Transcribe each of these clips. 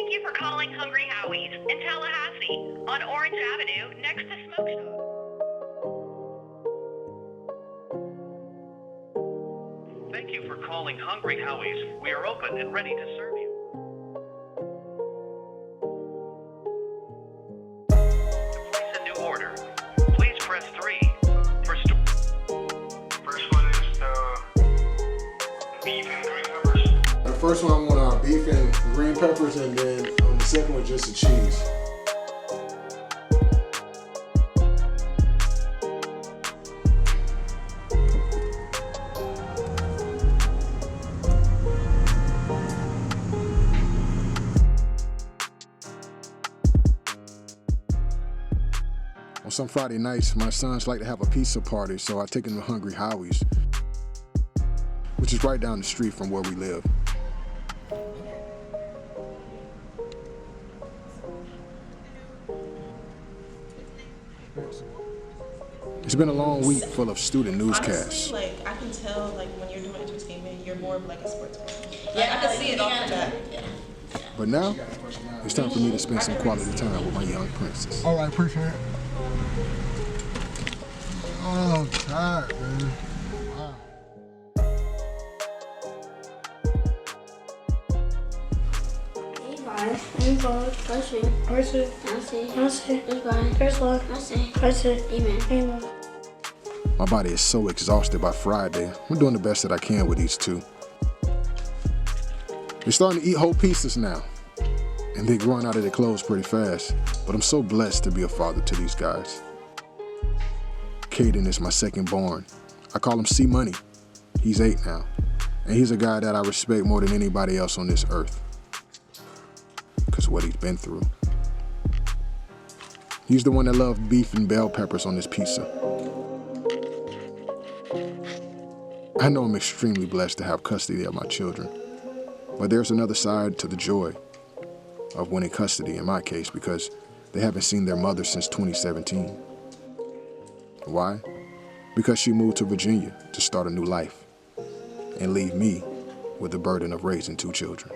Thank you for calling Hungry Howie's in Tallahassee on Orange Avenue next to Smoke Shop. Thank you for calling Hungry Howie's. We are open and ready to serve you. To place a new order, please press 3. First one is the beef and green peppers. The first one I want beef and green peppers, and then on the second one just the cheese. On some Friday nights, my sons like to have a pizza party, so I take them to Hungry Howie's, which is right down the street from where we live. It's been a long week full of student newscasts. Honestly, I can tell, when you're doing entertainment, you're more of a sports person. I can see it off the bat. But now, it's time for me to spend some quality time with my young princess. All right, appreciate it. Oh, I'm tired, man. Wow. Amen. My body is so exhausted by Friday. I'm doing the best that I can with these two. They're starting to eat whole pieces now, and they're growing out of their clothes pretty fast. But I'm so blessed to be a father to these guys. Caden is my second born. I call him C-Money. He's 8 now, and he's a guy that I respect more than anybody else on this earth, because of what he's been through. He's the one that loved beef and bell peppers on his pizza. I know I'm extremely blessed to have custody of my children, but there's another side to the joy of winning custody in my case, because they haven't seen their mother since 2017. Why? Because she moved to Virginia to start a new life and leave me with the burden of raising 2 children.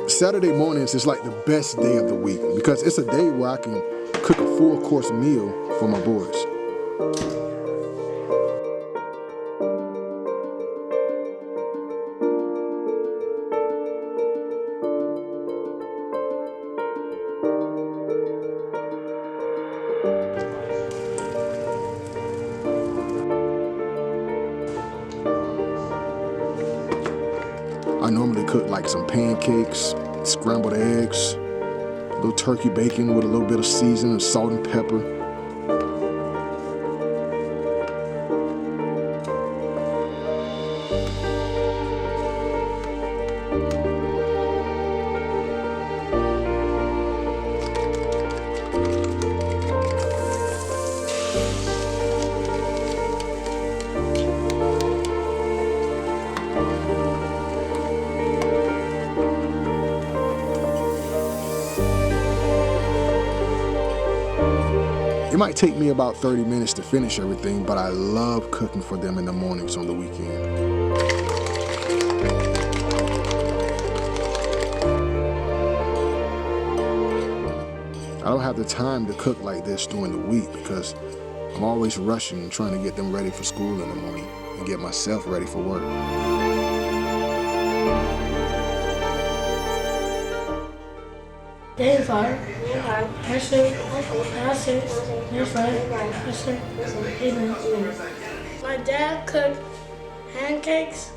Saturday mornings is like the best day of the week because it's a day where I can cook a full-course meal for my boys. I normally cook like some pancakes, scrambled eggs, a little turkey bacon with a little bit of seasoning, salt and pepper. It might take me about 30 minutes to finish everything, but I love cooking for them in the mornings on the weekend. I don't have the time to cook like this during the week because I'm always rushing and trying to get them ready for school in the morning and get myself ready for work. Day 5. Yes, sir. Yes, sir. Yes, sir. Yes, sir. Amen. My dad cooked pancakes,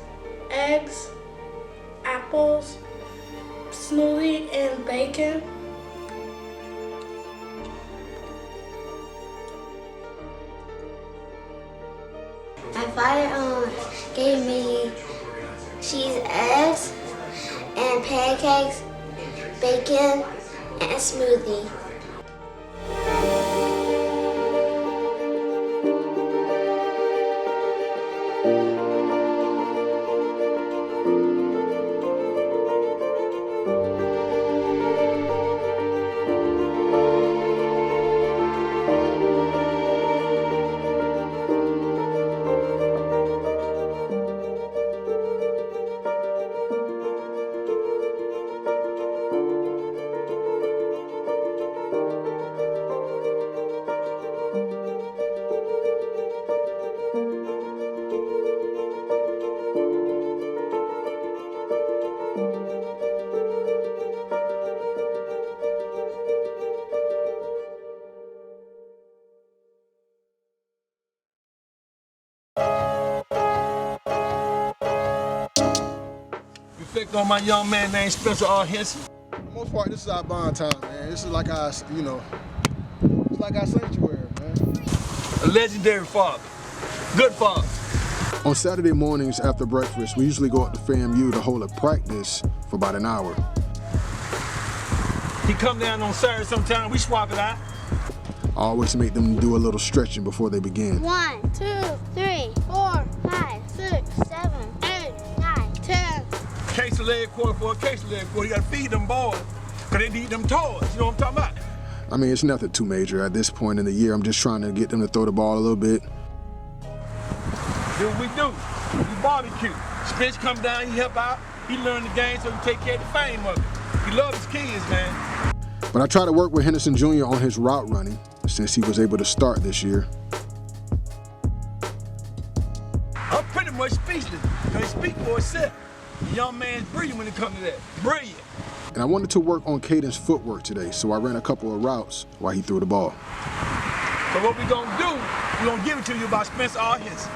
eggs, apples, smoothie, and bacon. father gave me cheese, eggs, and pancakes, bacon, and a smoothie. Reflect on my young man named Spencer R. Henson. For the most part, this is our bond time, man. This is like our, it's like our sanctuary, man. A legendary father. Good father. On Saturday mornings after breakfast, we usually go up to FAMU to hold a practice for about an hour. He come down on Saturday sometime, we swap it out. I always make them do a little stretching before they begin. 1, 2, 3, 4, 5, 6, 7, 8, 9, 10. Case of leg quarter for a case of leg quarter. You gotta feed them boys, cause they need them toys. You know what I'm talking about? I mean, it's nothing too major at this point in the year. I'm just trying to get them to throw the ball a little bit. Do what we do. We barbecue. Spence come down, he help out. He learn the game so he take care of the fame of it. He loves his kids, man. But I try to work with Henderson Jr. on his route running since he was able to start this year. I'm pretty much speechless, cause he speak for himself. The young man's brilliant when it comes to that. Brilliant. And I wanted to work on Caden's footwork today, so I ran a couple of routes while he threw the ball. So what we gonna do, we gonna give it to you about Spencer R. Henson.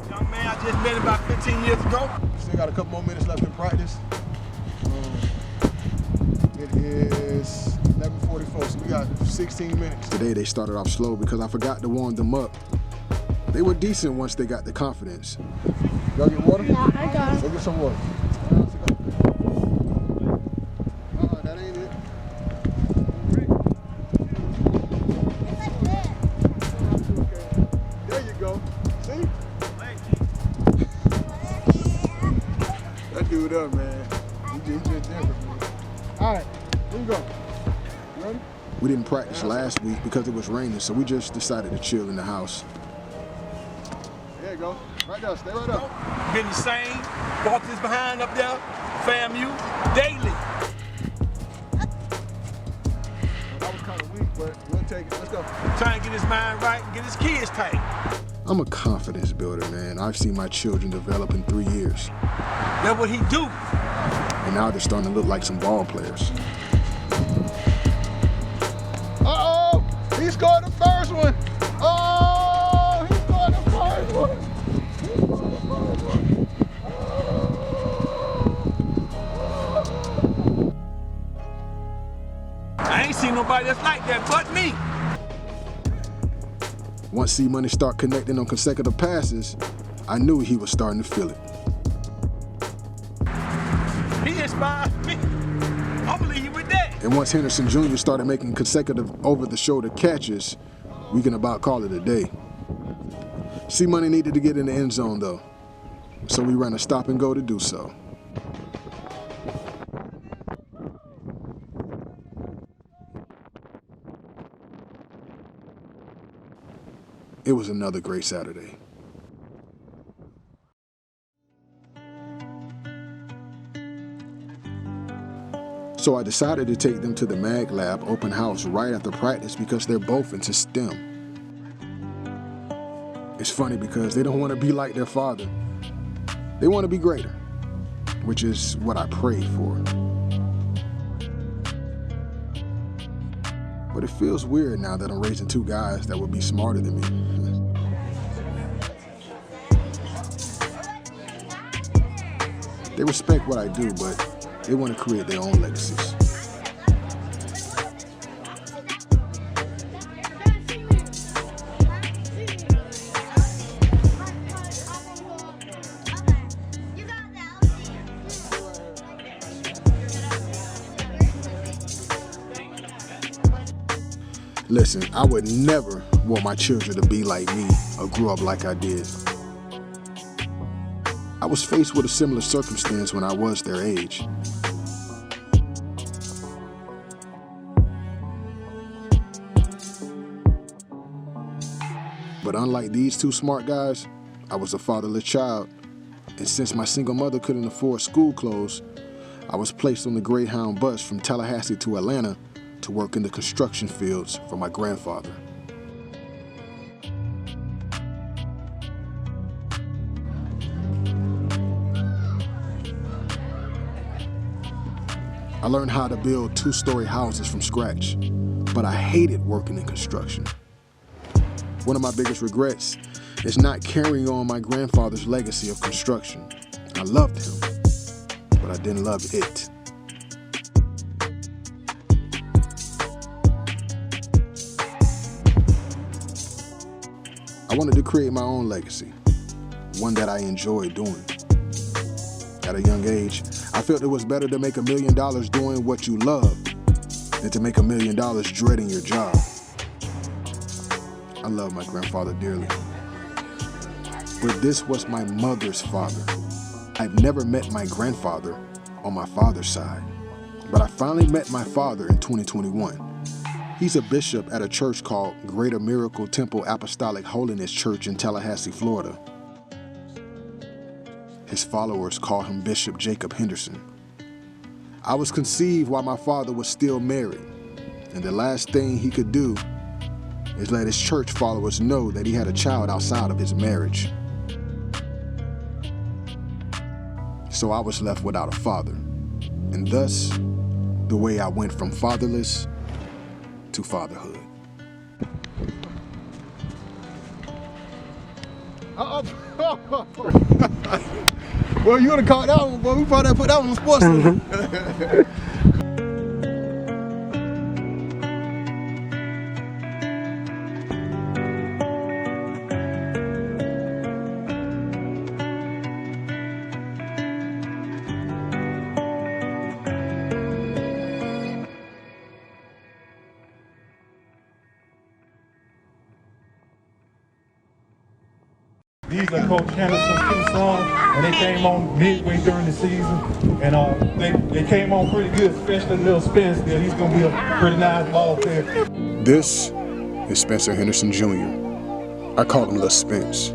Young man, I just met him about 15 years ago. Still got a couple more minutes left in practice. It is 11:44, so we got 16 minutes. Today they started off slow because I forgot to warm them up. They were decent once they got the confidence. Y'all get water? Yeah, I got it. Go get some water. That ain't it. There you go. See? That dude up, man. He just different, man. All right, here you go. You ready? We didn't practice last week because it was raining, so we just decided to chill in the house. There you go. Right there, stay right up. Been the same. Walked his behind up there. FAMU daily. That was kind of weak, but we'll take it. Let's go. Trying to get his mind right and get his kids tight. I'm a confidence builder, man. I've seen my children develop in 3 years. That's what he do. And now they're starting to look like some ball players. Uh-oh! He scored the first one! Oh! He scored the first one! He scored the first one! I ain't seen nobody that's like that but me. Once C-Money started connecting on consecutive passes, I knew he was starting to feel it. He inspired me. I believe you with that. And once Henderson Jr. started making consecutive over-the-shoulder catches, we can about call it a day. C-Money needed to get in the end zone, though, so we ran a stop and go to do so. It was another great Saturday. So I decided to take them to the Mag Lab open house right after practice because they're both into STEM. It's funny because they don't want to be like their father. They want to be greater, which is what I prayed for. But it feels weird now that I'm raising two guys that would be smarter than me. They respect what I do, but They want to create their own legacies. Listen, I would never want my children to be like me or grow up like I did. I was faced with a similar circumstance when I was their age. But unlike these two smart guys, I was a fatherless child. And since my single mother couldn't afford school clothes, I was placed on the Greyhound bus from Tallahassee to Atlanta to work in the construction fields for my grandfather. I learned how to build two-story houses from scratch, but I hated working in construction. One of my biggest regrets is not carrying on my grandfather's legacy of construction. I loved him, but I didn't love it. I wanted to create my own legacy, one that I enjoyed doing. At a young age, I felt it was better to make $1 million doing what you love than to make $1 million dreading your job. I love my grandfather dearly, but this was my mother's father. I've never met my grandfather on my father's side, but I finally met my father in 2021. He's a bishop at a church called Greater Miracle Temple Apostolic Holiness Church in Tallahassee, Florida. His followers call him Bishop Jacob Henderson. I was conceived while my father was still married, and the last thing he could do is let his church followers know that he had a child outside of his marriage. So I was left without a father, and thus, the way I went from fatherless to fatherhood. Well, you would have caught that one, boy. We probably put that one on sports. These are Coach Henderson's two songs, and they came on midway during the season, and they came on pretty good, especially Lil Spence there. He's going to be a pretty nice ball player. This is Spencer Henderson Jr. I called him Lil Spence.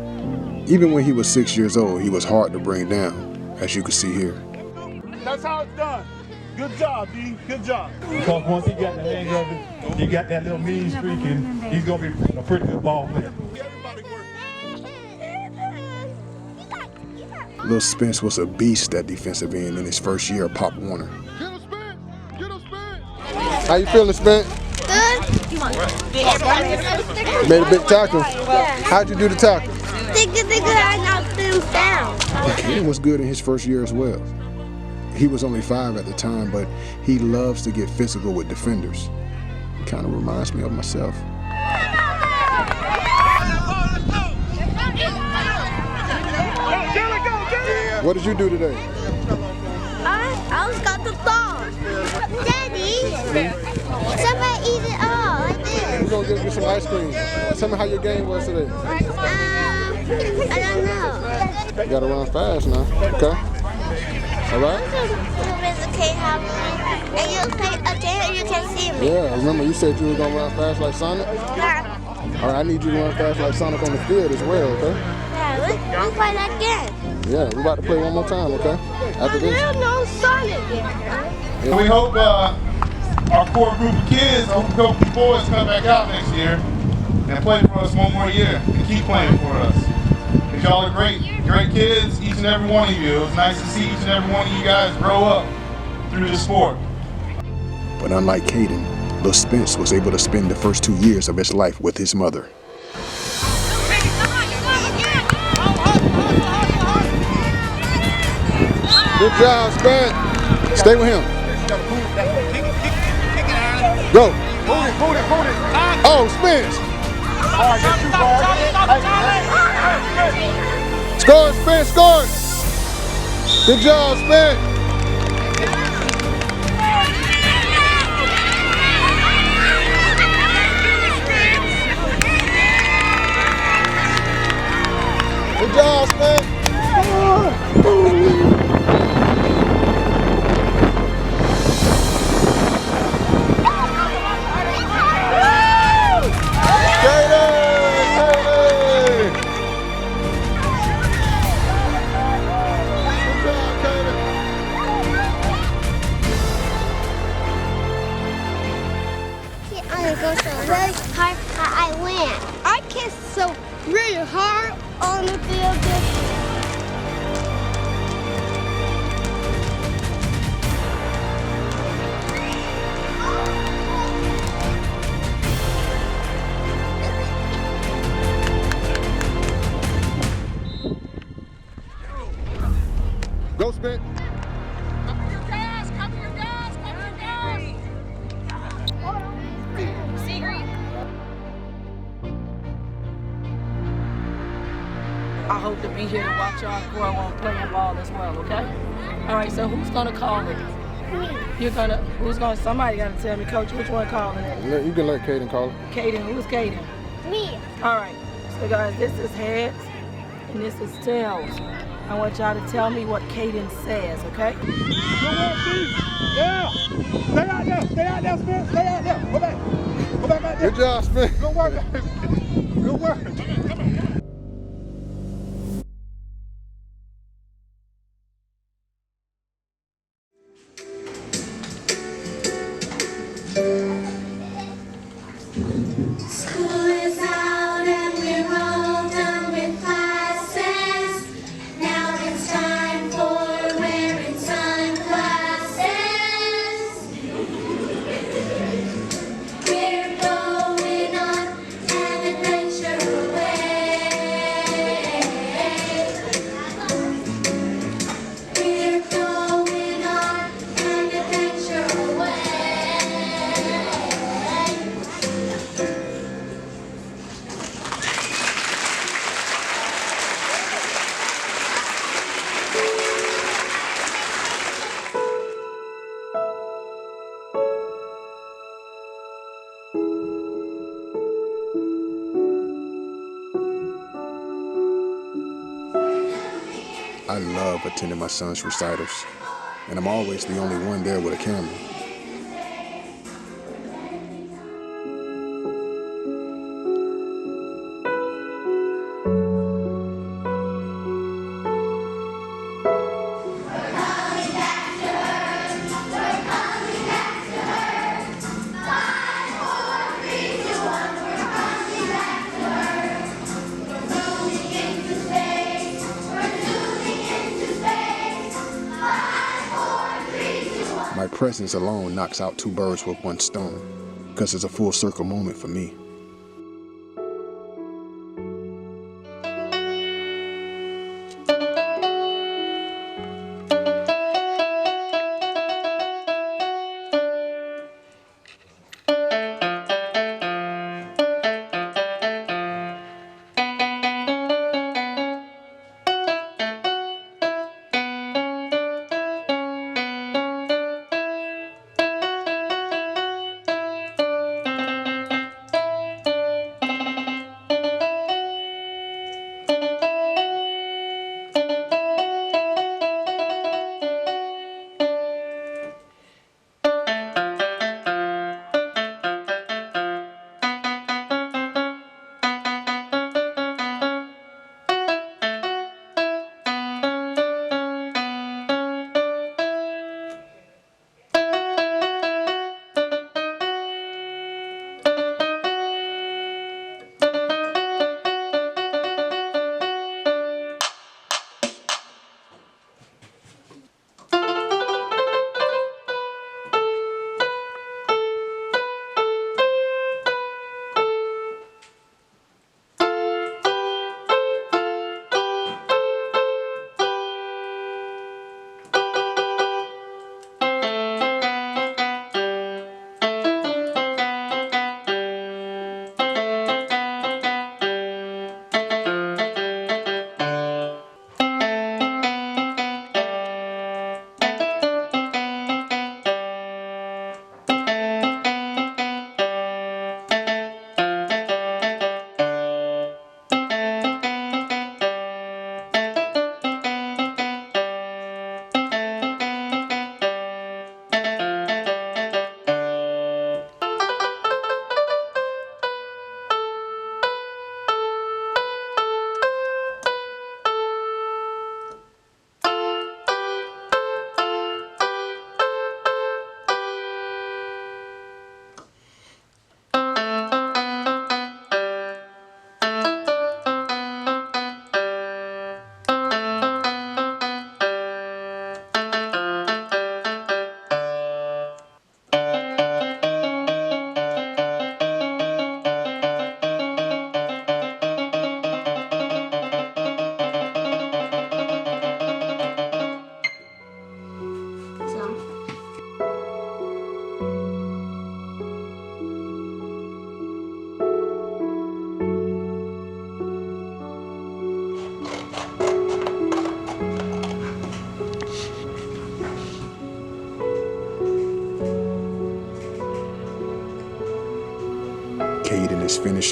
Even when he was 6 years old, he was hard to bring down, as you can see here. That's how it's done. Good job, D. Good job. Because once he got the hang of it, he got that little mean streak, and he's going to be a pretty good ball player. Lil Spence was a beast at defensive end in his first year at Pop Warner. Get him, Spence! Get him, Spence! How you feeling, Spence? Good. Made a big tackle. How'd you do the tackle? I knocked him down. Caden was good in his first year as well. He was only 5 at the time, but he loves to get physical with defenders. Kind of reminds me of myself. What did you do today? I was got the ball. Daddy, somebody eat it all. I did. We're gonna get some ice cream. Tell me how your game was today. I don't know. You gotta run fast now. Okay. All right. And you say again, you can see me. Yeah. Remember you said you were gonna run fast like Sonic. Yeah. All right. I need you to run fast like Sonic on the field as well. Okay. Yeah. We play that again. Yeah. We're about to play one more time. Okay. After this. There's no Sonic yet. So we hope our core group of kids, I hope you boys come back out next year and play for us one more year and keep playing for us. Because y'all are great kids, each and every one of you. It was nice to see each and every one of you guys grow up through the sport. But unlike Caden, Lil Spence was able to spend the first 2 years of his life with his mother. Good job, Spence. Stay with him. Go. Move it. Oh, Spence. Hard, get too far. Score, Spence, score. Good job, Spence. Good job, Spence. Really hard how I win. I kissed so really hard on the field. Go, Spence. Cover your gas. I hope to be here to watch y'all grow on playing ball as well, okay? All right, so who's gonna call it? Somebody gotta tell me, Coach, which one calling it? You can let Caden call it. Caden, who's Caden? Me. All right, so guys, this is heads and this is tails. I want y'all to tell me what Caden says, okay? Yeah. Stay out there, Spence. Stay out there. Go back out there. Good job, Spence. Good work. Good work. School is out and we're all done with classes. Now it's time for wearing sunglasses. We're going on an adventure away. We're going on an adventure away. I love attending my son's recitals, and I'm always the only one there with a camera. My presence alone knocks out two birds with one stone, because it's a full circle moment for me.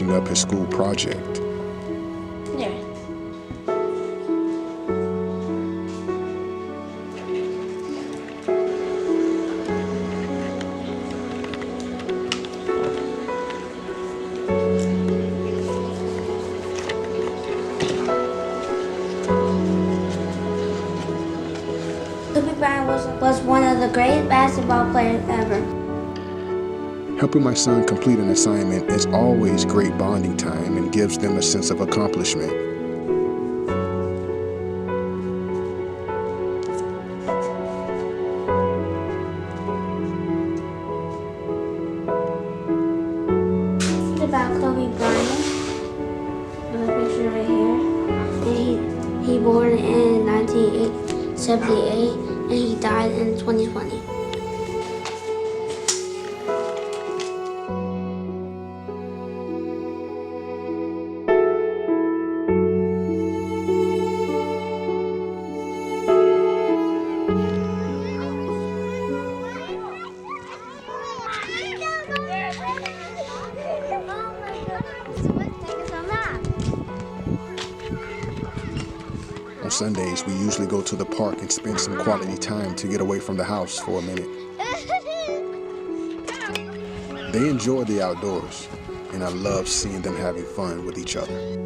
finishing up his school project. Yeah. Kobe Bryant was one of the greatest basketball players ever. Helping my son complete an assignment is always great bonding time and gives them a sense of accomplishment. This is about Kobe Bryant. There's a picture right here. And he born in 1978 and he died in 2020. On Sundays, we usually go to the park and spend some quality time to get away from the house for a minute. They enjoy the outdoors, and I love seeing them having fun with each other.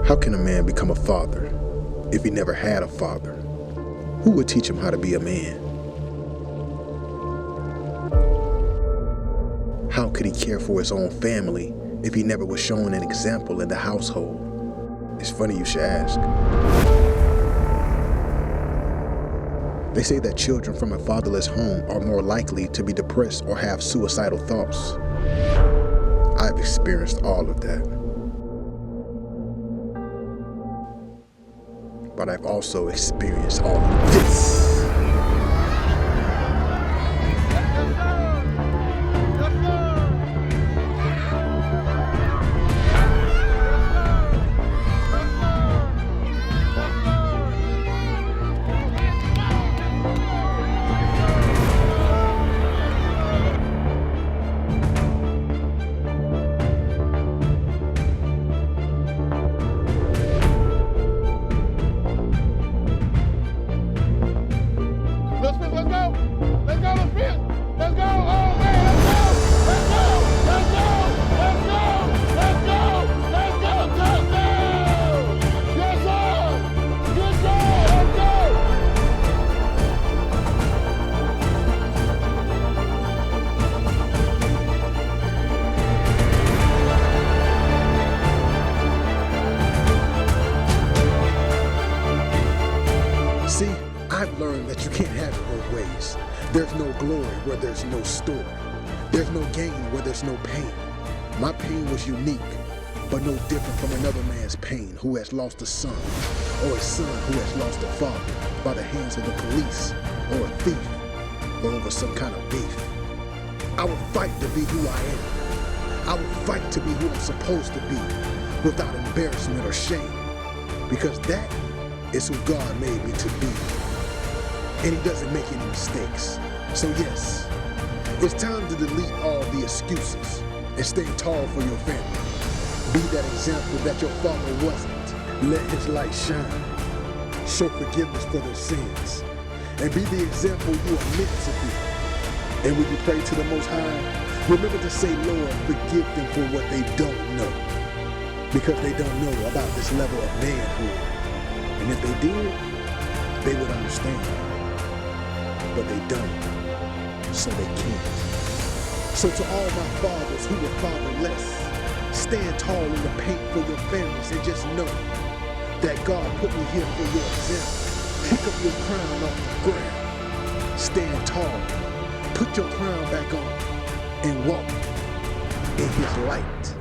How can a man become a father if he never had a father? Who would teach him how to be a man? How could he care for his own family if he never was shown an example in the household? It's funny you should ask. They say that children from a fatherless home are more likely to be depressed or have suicidal thoughts. I've experienced all of that. But I've also experienced all of this. See, I've learned that you can't have it both ways. There's no glory where there's no story. There's no gain where there's no pain. My pain was unique, but no different from another man's pain who has lost a son, or a son who has lost a father by the hands of the police, or a thief, or over some kind of beef. I will fight to be who I am. I will fight to be who I'm supposed to be, without embarrassment or shame, because that is who God made me to be. and he doesn't make any mistakes. So yes, it's time to delete all the excuses and stand tall for your family. Be that example that your father wasn't. Let his light shine. Show forgiveness for their sins. And be the example you are meant to be. And when you pray to the Most High, remember to say, Lord, forgive them for what they don't know. Because they don't know about this level of manhood. And if they did, they would understand. But they don't. So they can't. So to all my fathers who were fatherless, stand tall in the paint for your families and just know that God put me here for your example. Pick up your crown off the ground. Stand tall. Put your crown back on and walk in his light.